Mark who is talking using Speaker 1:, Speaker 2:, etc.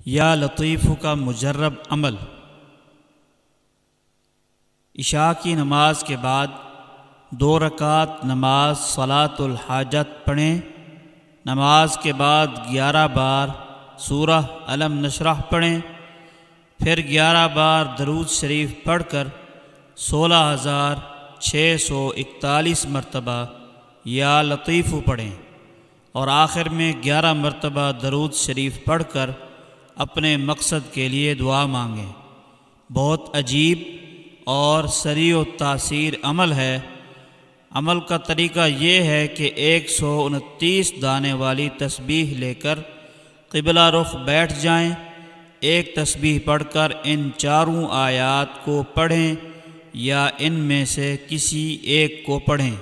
Speaker 1: یا لطیف کا مجرب عمل۔ عشاء کی نماز کے بعد 2 رکعت نماز صلاۃ الحاجت پڑھیں۔ نماز کے بعد 11 بار سورہ الم نشرح پڑھیں، پھر 11 بار درود شریف پڑھ کر 16,641 مرتبہ یا لطیف پڑھیں، اور آخر میں 11 مرتبہ درود شریف پڑھ کر اپنے مقصد کے لیے دعا مانگیں۔ بہت عجیب اور سریع و تاثیر عمل ہے۔ عمل کا طریقہ یہ ہے کہ 129 دانے والی تسبیح لے کر قبلہ رخ بیٹھ جائیں، ایک تسبیح پڑھ کر ان 4 آیات کو پڑھیں یا ان میں سے کسی ایک کو پڑھیں۔